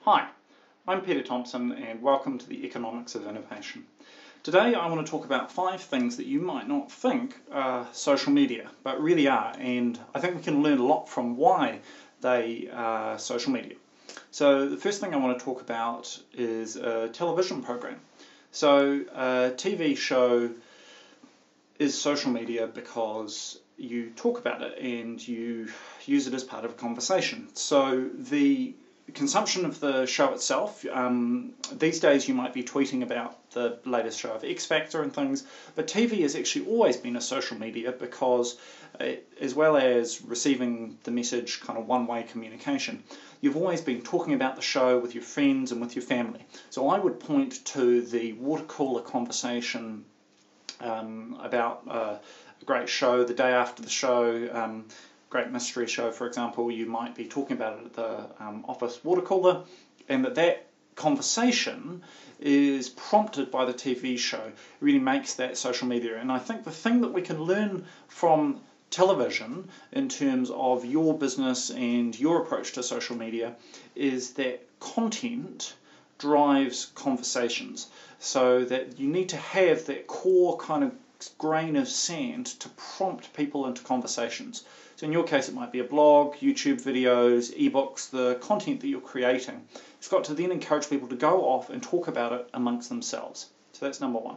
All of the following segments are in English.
Hi, I'm Peter Thomson and welcome to the Economics of Innovation. Today I want to talk about 5 things that you might not think are social media, but really are, and I think we can learn a lot from why they are social media. So the first thing I want to talk about is a television program. So a TV show is social media because you talk about it and you use it as part of a conversation. So the consumption of the show itself, these days you might be tweeting about the latest show of X Factor and things, but TV has actually always been a social media because as well as receiving the message, kind of one-way communication, you've always been talking about the show with your friends and with your family. So I would point to the water cooler conversation about a great show the day after the show, great mystery show, for example. You might be talking about it at the office water cooler, and that conversation is prompted by the TV show. It really makes that social media. And I think the thing that we can learn from television in terms of your business and your approach to social media is that content drives conversations, so that you need to have that core kind of grain of sand to prompt people into conversations. So in your case it might be a blog, YouTube videos, ebooks, the content that you're creating. It's got to then encourage people to go off and talk about it amongst themselves. So that's number 1.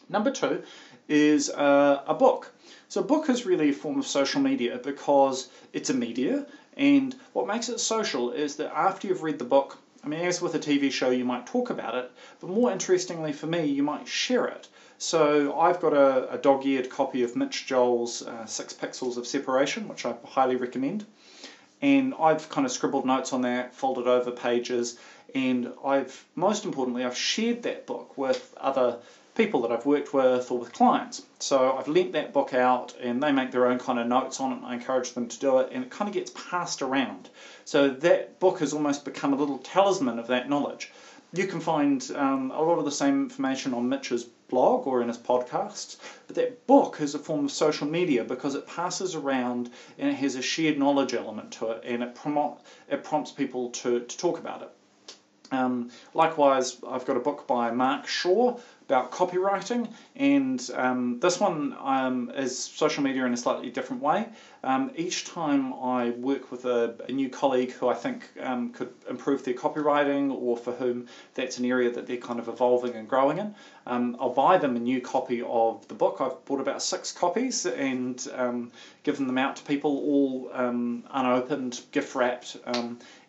Number 2 is a book. So a book is really a form of social media because it's a media, and what makes it social is that after you've read the book, I mean, as with a TV show, you might talk about it, but more interestingly for me, you might share it. So I've got a dog-eared copy of Mitch Joel's 6 Pixels of Separation, which I highly recommend. And I've kind of scribbled notes on that, folded over pages, and most importantly, I've shared that book with other people that I've worked with or with clients. So I've lent that book out and they make their own kind of notes on it, and I encourage them to do it, and it kind of gets passed around. So that book has almost become a little talisman of that knowledge. You can find a lot of the same information on Mitch's blog or in his podcasts, but that book is a form of social media because it passes around and it has a shared knowledge element to it, and it prompts people to talk about it. Likewise, I've got a book by Mark Shaw about copywriting, and this one is social media in a slightly different way. Each time I work with a new colleague who I think could improve their copywriting, or for whom that's an area that they're kind of evolving and growing in, I'll buy them a new copy of the book. I've bought about 6 copies and given them out to people, all unopened, gift wrapped,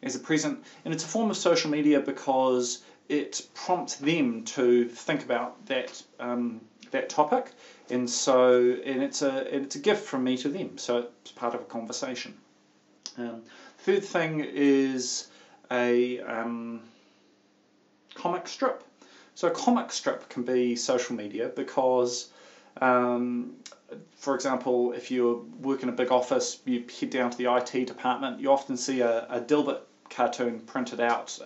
as a present. And it's a form of social media because it prompts them to think about that topic, and it's a gift from me to them. So it's part of a conversation. Third thing is a comic strip. So a comic strip can be social media because, for example, if you work in a big office, you head down to the IT department, you often see a Dilbert cartoon printed out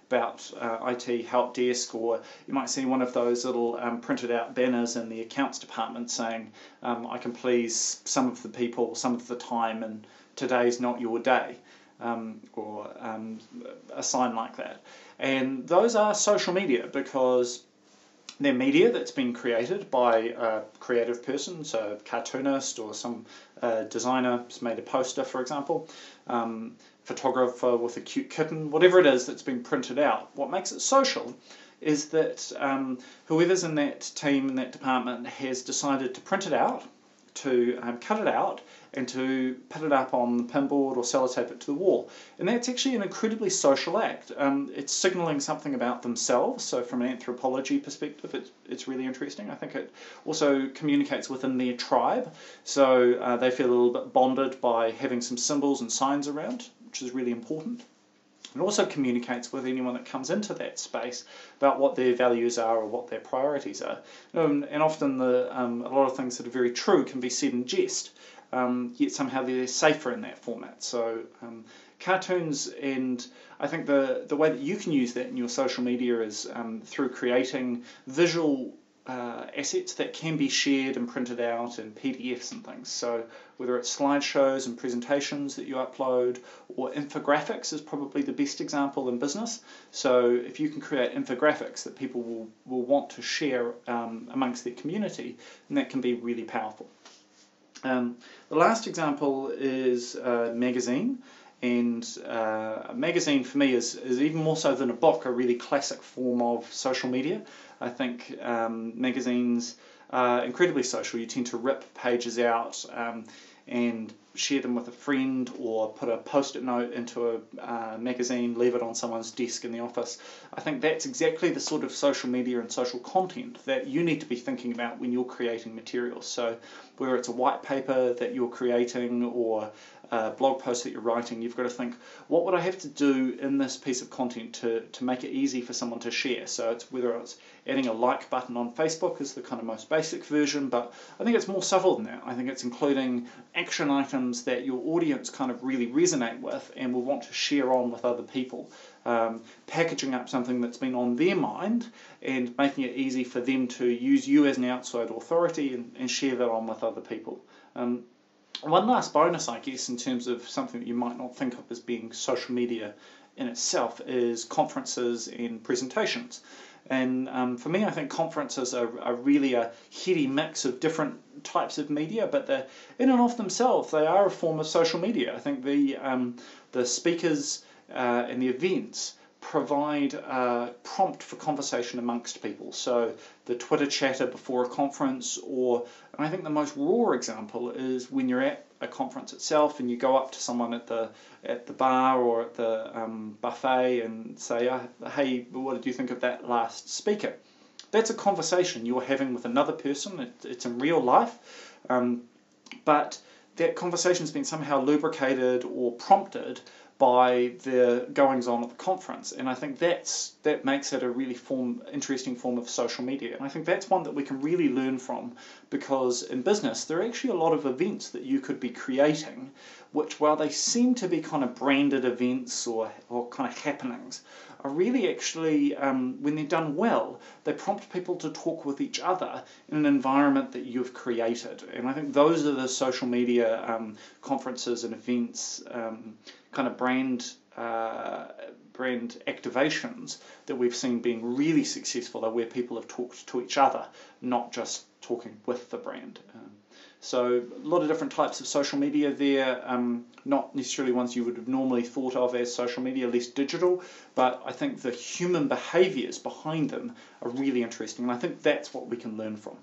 about IT help desk, or you might see one of those little printed out banners in the accounts department saying, I can please some of the people some of the time, and today's not your day, or a sign like that. And those are social media because they're media that's been created by a creative person, so a cartoonist or some designer who's made a poster, for example, photographer with a cute kitten, whatever it is that's been printed out. What makes it social is that whoever's in that team, in that department, has decided to print it out, to cut it out, and to put it up on the pinboard or sellotape it to the wall. And that's actually an incredibly social act. It's signalling something about themselves, so from an anthropology perspective it's really interesting. I think it also communicates within their tribe, so they feel a little bit bonded by having some symbols and signs around, which is really important. It also communicates with anyone that comes into that space about what their values are or what their priorities are. And often a lot of things that are very true can be said in jest, yet somehow they're safer in that format. So cartoons, and I think the way that you can use that in your social media is through creating visual assets that can be shared and printed out in PDFs and things. So whether it's slideshows and presentations that you upload, or infographics is probably the best example in business. So if you can create infographics that people will want to share amongst their community, then that can be really powerful. The last example is a magazine. And a magazine for me is even more so than a book, a really classic form of social media. I think magazines are incredibly social. You tend to rip pages out and share them with a friend, or put a post-it note into a magazine, leave it on someone's desk in the office. I think that's exactly the sort of social media and social content that you need to be thinking about when you're creating materials. So whether it's a white paper that you're creating or a blog post that you're writing, you've got to think, what would I have to do in this piece of content to make it easy for someone to share? So it's whether it's adding a like button on Facebook is the kind of most basic version, but I think it's more subtle than that. I think it's including action items that your audience kind of really resonate with and will want to share on with other people. Packaging up something that's been on their mind and making it easy for them to use you as an outside authority and share that on with other people. One last bonus, I guess, in terms of something that you might not think of as being social media in itself, is conferences and presentations. And for me, I think conferences are really a heady mix of different types of media, but in and of themselves, they are a form of social media. I think the speakers and the events provide a prompt for conversation amongst people. So the Twitter chatter before a conference, and I think the most raw example is when you're at a conference itself and you go up to someone at the bar or at the buffet and say, hey, what did you think of that last speaker? That's a conversation you're having with another person. It's in real life, but that conversation's been somehow lubricated or prompted by the goings-on at the conference, and I think that makes it a really interesting form of social media. And I think that's one that we can really learn from, because in business there are actually a lot of events that you could be creating, which, while they seem to be kind of branded events or kind of happenings, are really actually, when they're done well, they prompt people to talk with each other in an environment that you've created. And I think those are the social media conferences and events, kind of brand activations that we've seen being really successful, are where people have talked to each other, not just talking with the brand. So a lot of different types of social media there, not necessarily ones you would have normally thought of as social media, less digital, but I think the human behaviours behind them are really interesting, and I think that's what we can learn from.